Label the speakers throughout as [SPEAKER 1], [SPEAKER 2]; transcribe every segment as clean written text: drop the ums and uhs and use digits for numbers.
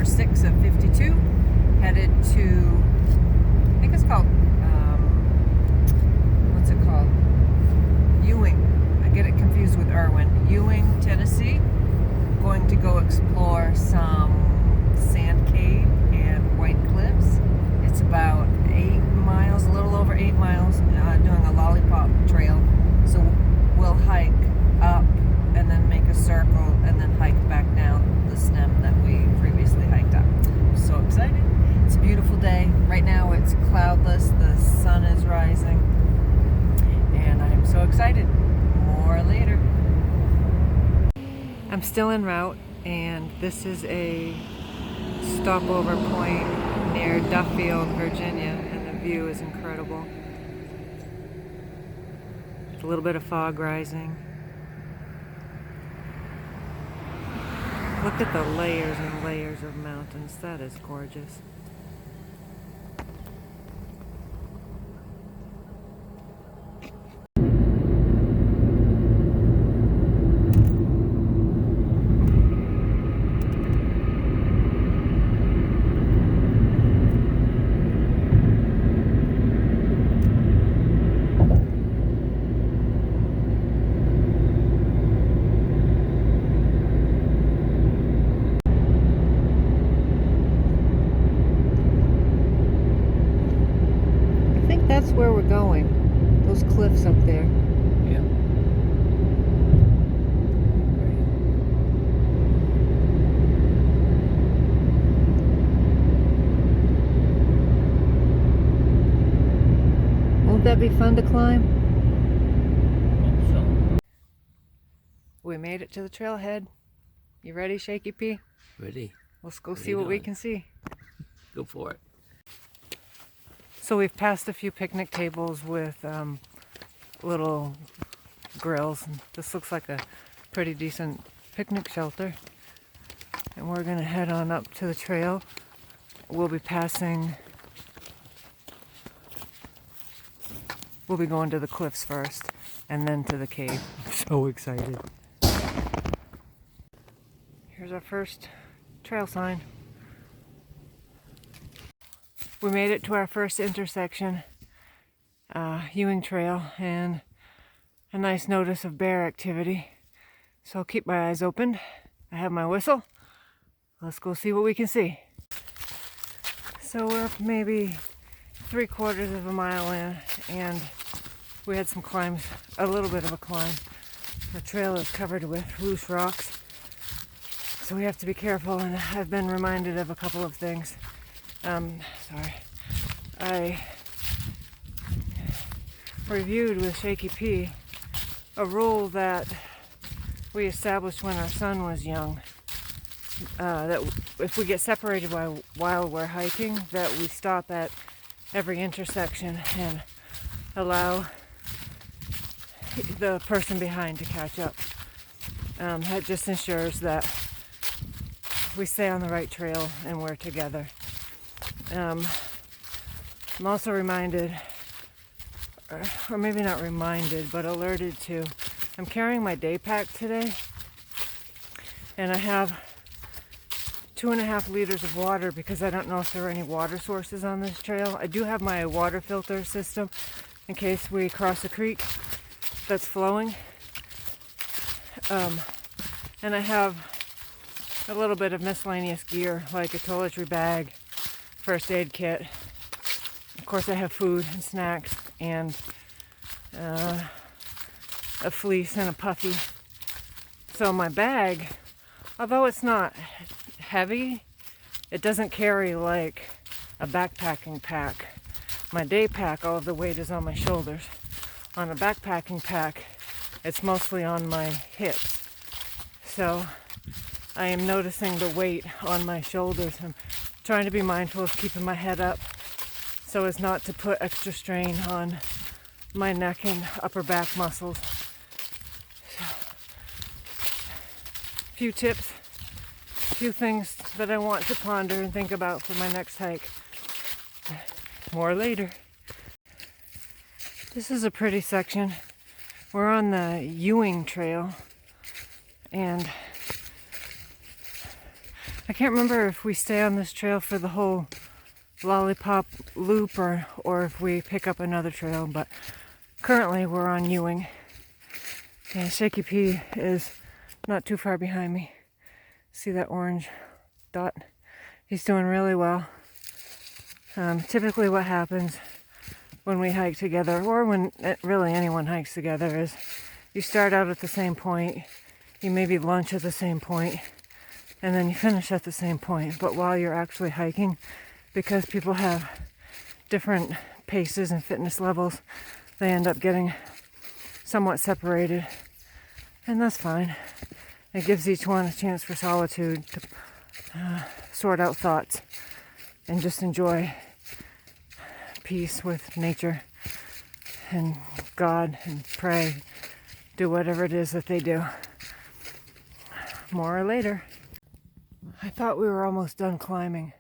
[SPEAKER 1] 6 of 52, headed to, I think it's called, what's it called? Ewing. I get it confused with Irwin. Ewing, Tennessee. Going to go explore some Sand Cave and White Cliffs. It's about 8 miles, a little over 8 miles, doing a lollipop trail. So we'll hike up and then make a circle and then hike back down the stem that we previously hiked up. I'm so excited. It's a beautiful day. Right now it's cloudless, the sun is rising, and I'm so excited. More later. I'm still en route, and this is a stopover point near Duffield, Virginia, and the view is incredible. There's a little bit of fog rising. Look at the layers and layers of mountains. That is gorgeous. That's where we're going. Those cliffs up there.
[SPEAKER 2] Yeah.
[SPEAKER 1] Won't that be fun to climb?
[SPEAKER 2] Hope so.
[SPEAKER 1] We made it to the trailhead. You ready, Shaky P?
[SPEAKER 2] Ready?
[SPEAKER 1] Let's go
[SPEAKER 2] What are
[SPEAKER 1] see
[SPEAKER 2] you
[SPEAKER 1] what we
[SPEAKER 2] doing?
[SPEAKER 1] can see.
[SPEAKER 2] Go for it.
[SPEAKER 1] So we've passed a few picnic tables with little grills. This looks like a pretty decent picnic shelter. And we're gonna head on up to the trail. We'll be going to the cliffs first and then to the cave. I'm so excited. Here's our first trail sign. We made it to our first intersection, Ewing Trail, and a nice notice of bear activity. So I'll keep my eyes open. I have my whistle. Let's go see what we can see. So we're maybe 3/4 of a mile in, and we had some climbs, a little bit of a climb. The trail is covered with loose rocks, so we have to be careful, and I've been reminded of a couple of things. I reviewed with Shaky P a rule that we established when our son was young, that if we get separated while we're hiking, that we stop at every intersection and allow the person behind to catch up. That just ensures that we stay on the right trail and we're together. I'm also reminded, or maybe not reminded, but alerted to, I'm carrying my day pack today, and I have 2.5 liters of water because I don't know if there are any water sources on this trail. I do have my water filter system in case we cross a creek that's flowing. And I have a little bit of miscellaneous gear, like a toiletry bag, first aid kit. Of course, I have food and snacks and a fleece and a puffy. So my bag, although it's not heavy, it doesn't carry like a backpacking pack. My day pack, all of the weight is on my shoulders. On a backpacking pack, it's mostly on my hips. So I am noticing the weight on my shoulders. I'm trying to be mindful of keeping my head up so as not to put extra strain on my neck and upper back muscles. So, a few tips, a few things that I want to ponder and think about for my next hike. More later. This is a pretty section. We're on the Ewing Trail, and I can't remember if we stay on this trail for the whole Lollipop loop or if we pick up another trail, but currently we're on Ewing. And Shaky P is not too far behind me. See that orange dot? He's doing really well. Typically what happens when we hike together, or when really anyone hikes together, is you start out at the same point, you maybe lunch at the same point, and then you finish at the same point. But while you're actually hiking, because people have different paces and fitness levels, they end up getting somewhat separated. And that's fine. It gives each one a chance for solitude to sort out thoughts and just enjoy peace with nature and God and pray, do whatever it is that they do. More later. I thought we were almost done climbing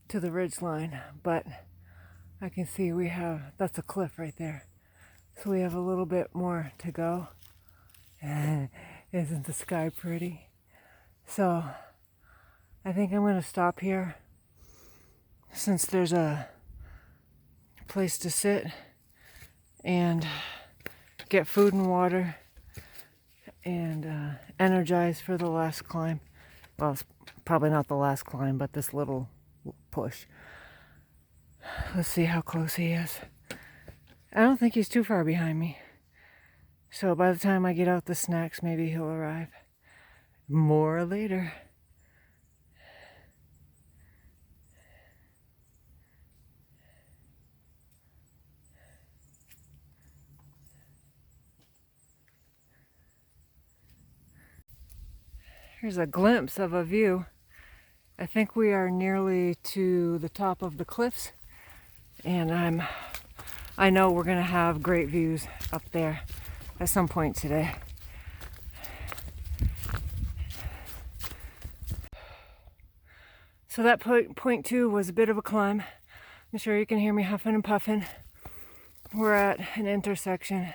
[SPEAKER 1] to the ridge line, but I can see that's a cliff right there. So we have a little bit more to go. Isn't the sky pretty? So I think I'm going to stop here since there's a place to sit and get food and water and energize for the last climb. Well, it's probably not the last climb, but this little push. Let's see how close he is. I don't think he's too far behind me. So by the time I get out the snacks, maybe he'll arrive. More later. Here's a glimpse of a view. I think we are nearly to the top of the cliffs, and I know we're gonna have great views up there at some point today. So that point 2 was a bit of a climb. I'm sure you can hear me huffing and puffing. We're at an intersection.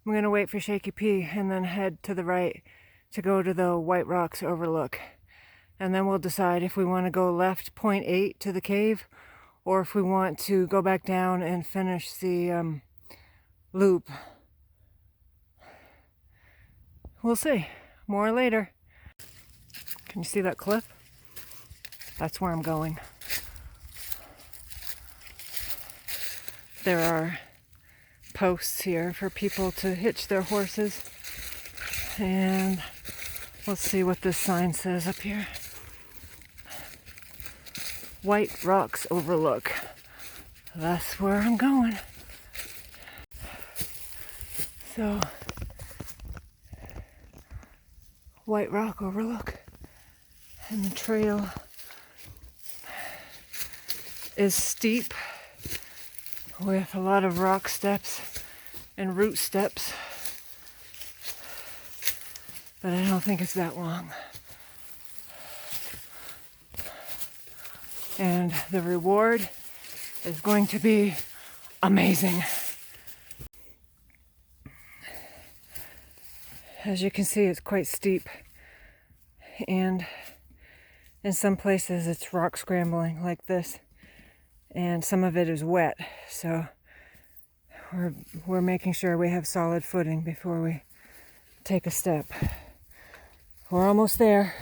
[SPEAKER 1] I'm gonna wait for Shaky P and then head to the right to go to the White Rocks overlook. And then we'll decide if we want to go left point 8 to the cave, or if we want to go back down and finish the loop. We'll see. More later. Can you see that cliff? That's where I'm going. There are posts here for people to hitch their horses. And let's see what this sign says up here. White Rocks Overlook. That's where I'm going. So, White Rock Overlook. And the trail is steep with a lot of rock steps and root steps. But I don't think it's that long. And the reward is going to be amazing. As you can see, it's quite steep. And in some places it's rock scrambling like this. And some of it is wet. So we're making sure we have solid footing before we take a step. We're almost there.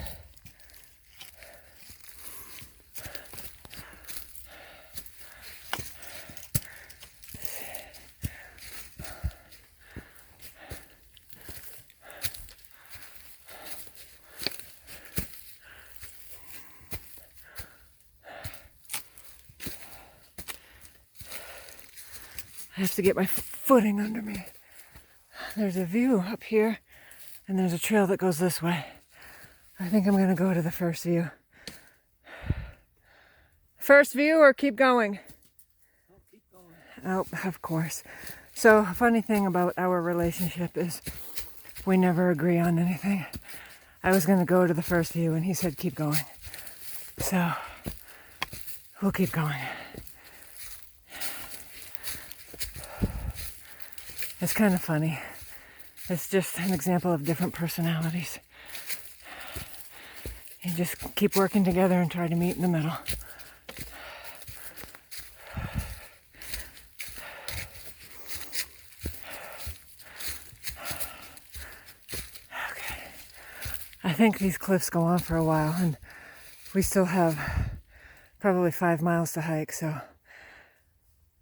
[SPEAKER 1] I have to get my footing under me. There's a view up here, and there's a trail that goes this way. I think I'm going to go to the first view. First view or keep going?
[SPEAKER 2] Oh, keep going.
[SPEAKER 1] Oh, of course. So, a funny thing about our relationship is we never agree on anything. I was going to go to the first view, and he said keep going. So, we'll keep going. It's kind of funny. It's just an example of different personalities.
[SPEAKER 2] You just keep working together and try to meet in the middle. Okay. I think these cliffs go on for a while, and we still have probably 5 miles to hike, so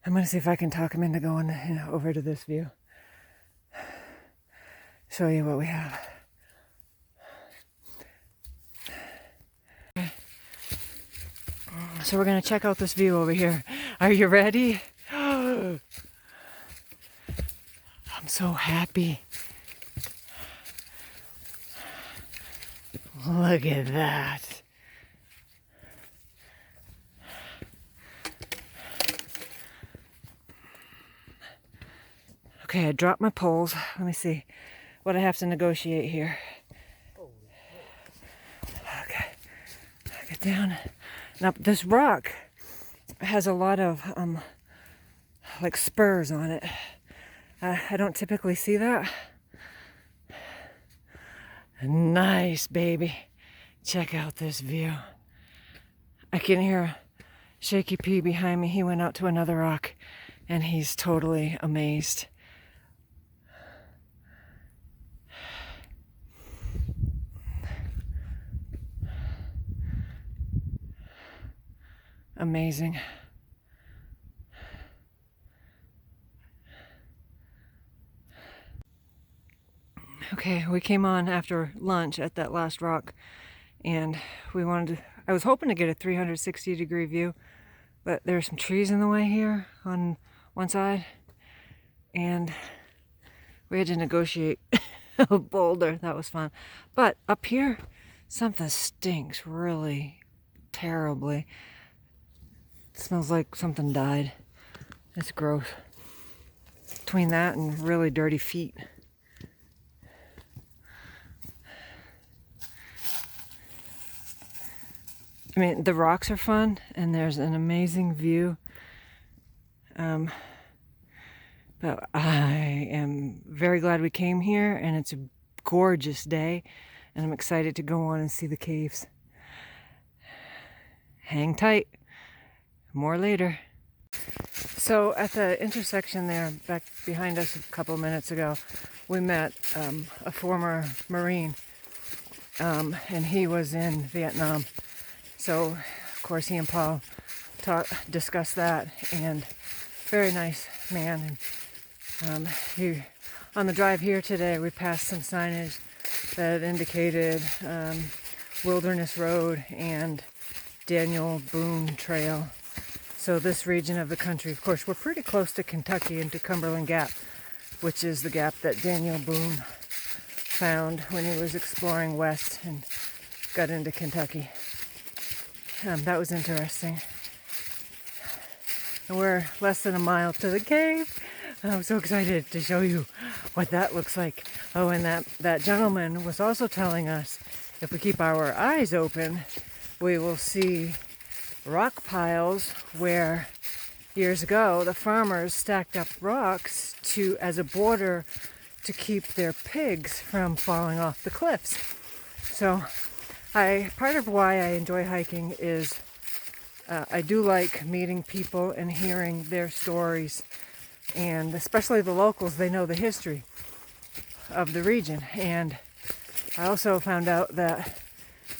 [SPEAKER 2] I'm gonna see if I can talk him into going, over to this view. Show you what we have. So we're gonna check out this view over here. Are you ready? I'm so happy. Look at that. Okay, I dropped my poles. Let me see what I have to negotiate here. Okay, get down. Now this rock has a lot of like spurs on it. I don't typically see that. Nice, baby. Check out this view. I can hear Shaky P behind me. He went out to another rock and he's totally amazed. Amazing. Okay, we came on after lunch at that last rock, and I was hoping to get a 360-degree view, but there's some trees in the way here on one side, and we had to negotiate a boulder. That was fun. But up here, something stinks really terribly. It smells like something died. It's gross. Between that and really dirty feet. I mean, the rocks are fun, and there's an amazing view. But I am very glad we came here, and it's a gorgeous day, and I'm excited to go on and see the caves. Hang tight. More later. So at the intersection there, back behind us a couple minutes ago, we met a former Marine, and he was in Vietnam. So, of course, he and Paul discussed that, and very nice man. And on the drive here today, we passed some signage that indicated Wilderness Road and Daniel Boone Trail. So this region of the country, of course, we're pretty close to Kentucky and to Cumberland Gap, which is the gap that Daniel Boone found when he was exploring west and got into Kentucky. That was interesting. And we're less than a mile to the cave. I'm so excited to show you what that looks like. Oh, and that gentleman was also telling us if we keep our eyes open, we will see rock piles where years ago the farmers stacked up rocks as a border to keep their pigs from falling off the cliffs. So part of why I enjoy hiking is I do like meeting people and hearing their stories, and especially the locals. They know the history of the region. And I also found out that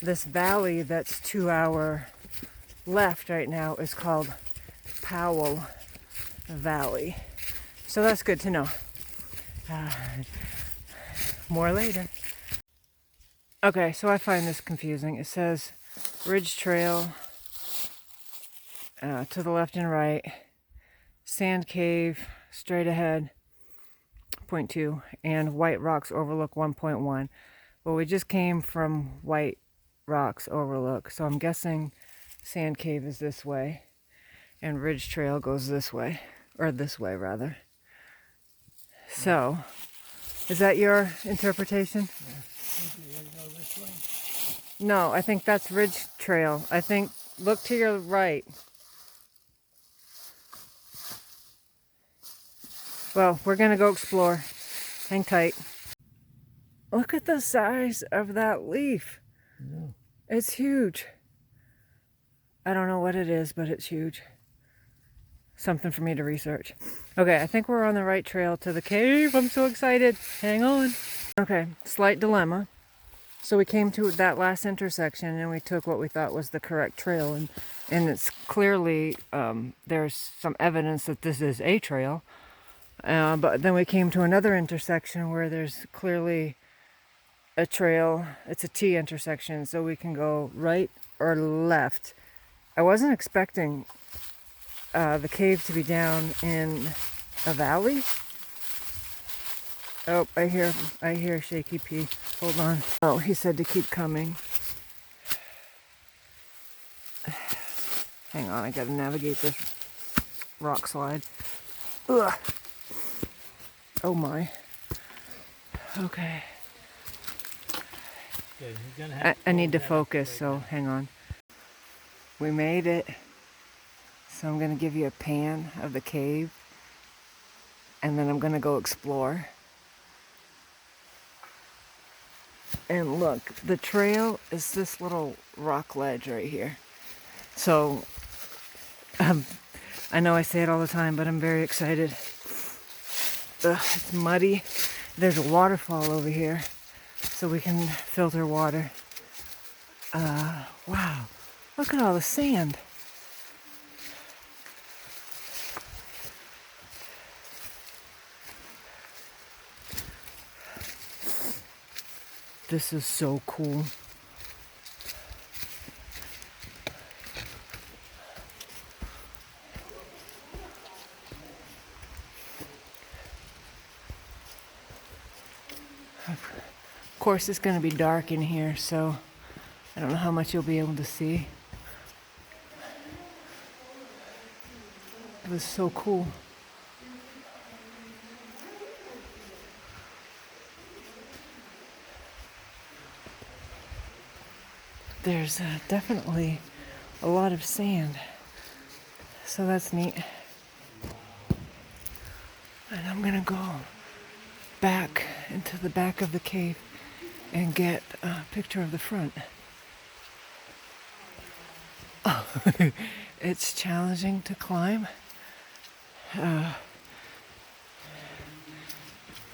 [SPEAKER 2] this valley that's to our left right now is called Powell Valley. So that's good to know. More later. Okay, so I find this confusing. It says Ridge Trail to the left and right, Sand Cave straight ahead, 0.2, and White Rocks Overlook 1.1. Well, we just came from White Rocks Overlook, so I'm guessing Sand Cave is this way, and Ridge Trail goes this way, or this way rather. So, is that your interpretation? No, I think that's Ridge Trail. I think, look to your right. Well, we're gonna go explore. Hang tight. Look at the size of that leaf.
[SPEAKER 3] Yeah.
[SPEAKER 2] It's huge. I don't know what it is, but it's huge. Something for me to research. Okay, I think we're on the right trail to the cave. I'm so excited. Hang on. Okay, slight dilemma. So we came to that last intersection and we took what we thought was the correct trail, and it's clearly there's some evidence that this is a trail. But then we came to another intersection where there's clearly a trail. It's a T intersection, so we can go right or left. I wasn't expecting the cave to be down in a valley. Oh, I hear Shaky P. Hold on. Oh, he said to keep coming. Hang on, I gotta navigate this rock slide. Ugh. Oh my. Okay. I need to focus, so hang on. We made it. So I'm gonna give you a pan of the cave, and then I'm gonna go explore. And look, the trail is this little rock ledge right here. So, I know I say it all the time, but I'm very excited. Ugh, it's muddy. There's a waterfall over here, so we can filter water. Wow, look at all the sand. This is so cool. Of course, it's going to be dark in here, so I don't know how much you'll be able to see. It was so cool. There's definitely a lot of sand, so that's neat. And I'm gonna go back into the back of the cave and get a picture of the front. Oh, it's challenging to climb.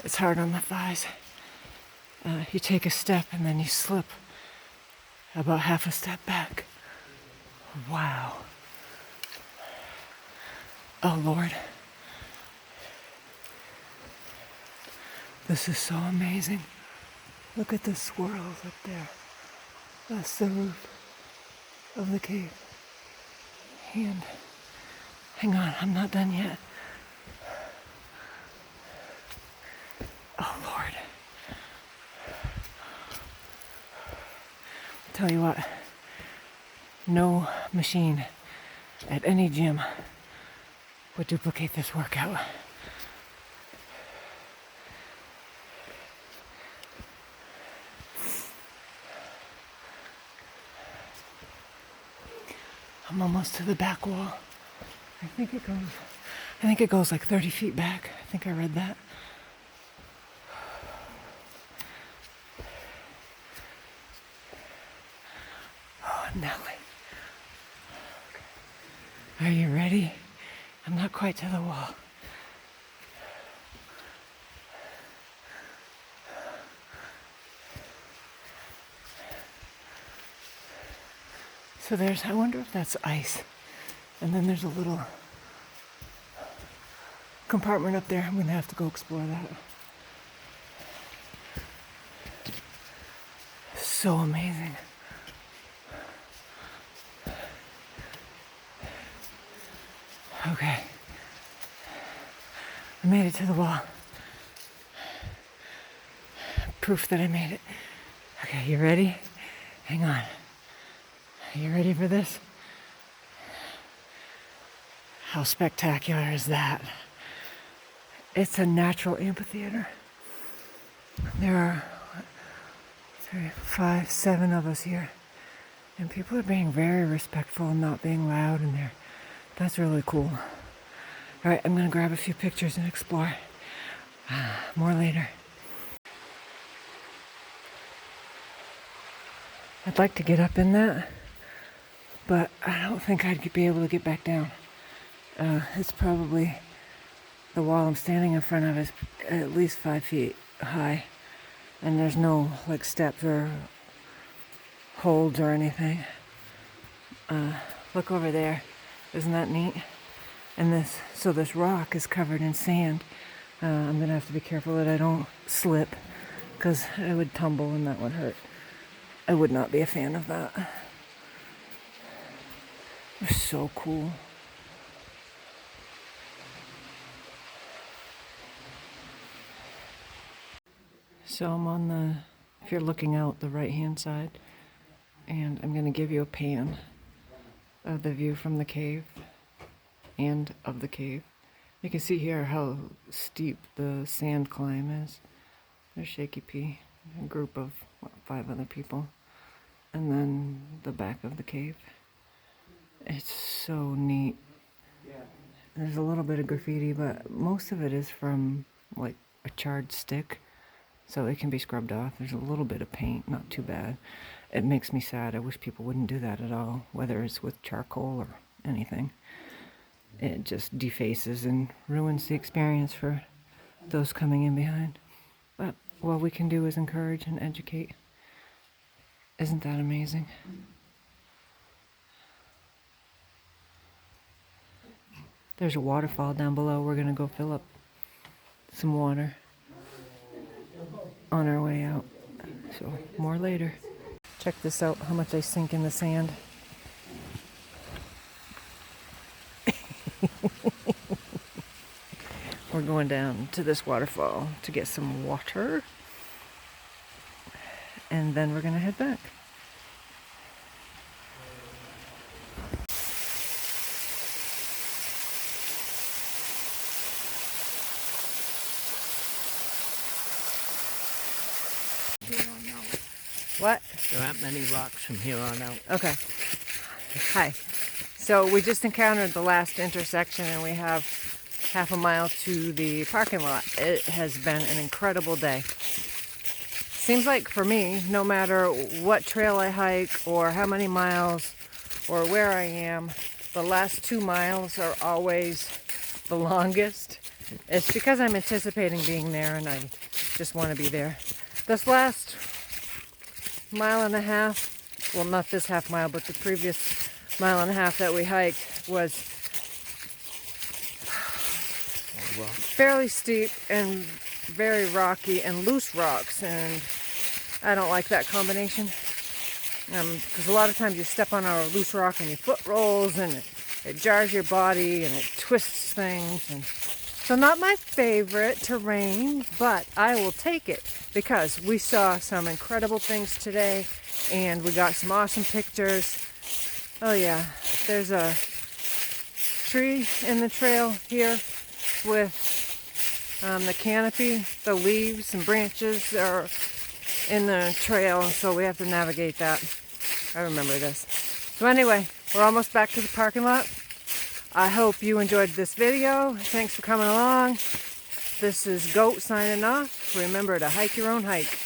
[SPEAKER 2] It's hard on the thighs. You take a step and then you slip about half a step back. Wow. Oh Lord. This is so amazing. Look at the swirls up there. That's the roof of the cave. And hang on, I'm not done yet. Oh Lord. Tell you what, no machine at any gym would duplicate this workout. I'm almost to the back wall. I think it goes like 30 feet back. I think I read that. Oh, Nelly. Are you ready? I'm not quite to the wall. So I wonder if that's ice. And then there's a little compartment up there. I'm gonna have to go explore that. So amazing. Okay. I made it to the wall. Proof that I made it. Okay, you ready? Hang on. Are you ready for this? How spectacular is that? It's a natural amphitheater. There are 3, 5, 7 of us here. And people are being very respectful and not being loud in there. That's really cool. All right, I'm gonna grab a few pictures and explore. More later. I'd like to get up in that, but I don't think I'd be able to get back down. It's probably, the wall I'm standing in front of is at least 5 feet high, and there's no like steps or holds or anything. Look over there. Isn't that neat? And this rock is covered in sand. I'm gonna have to be careful that I don't slip, because I would tumble and that would hurt. I would not be a fan of that. It's so cool. So I'm on the, if you're looking out the right hand side, and I'm going to give you a pan of the view from the cave and of the cave. You can see here how steep the sand climb is. There's Shaky P, a group of 5 other people, and then the back of the cave. It's so neat. There's a little bit of graffiti, but most of it is from like a charred stick, so it can be scrubbed off. There's a little bit of paint, not too bad. It makes me sad. I wish people wouldn't do that at all, whether it's with charcoal or anything. It just defaces and ruins the experience for those coming in behind. But what we can do is encourage and educate. Isn't that amazing? There's a waterfall down below. We're gonna go fill up some water on our way out. So more later. Check this out, how much I sink in the sand. We're going down to this waterfall to get some water, and then we're gonna head back. What?
[SPEAKER 3] There aren't many rocks from here on out.
[SPEAKER 2] Okay. Hi. So we just encountered the last intersection, and we have half a mile to the parking lot. It has been an incredible day. Seems like for me, no matter what trail I hike or how many miles or where I am, the last 2 miles are always the longest. It's because I'm anticipating being there and I just want to be there. This last mile and a half, well, not this half mile, but the previous mile and a half that we hiked was fairly steep and very rocky and loose rocks, and I don't like that combination, because a lot of times you step on a loose rock and your foot rolls and it jars your body and it twists things, and so not my favorite terrain, but I will take it because we saw some incredible things today and we got some awesome pictures. Oh yeah, there's a tree in the trail here with the canopy, the leaves and branches are in the trail, so we have to navigate that. I remember this. So anyway, we're almost back to the parking lot. I hope you enjoyed this video. Thanks for coming along. This is Goat signing off. Remember to hike your own hike.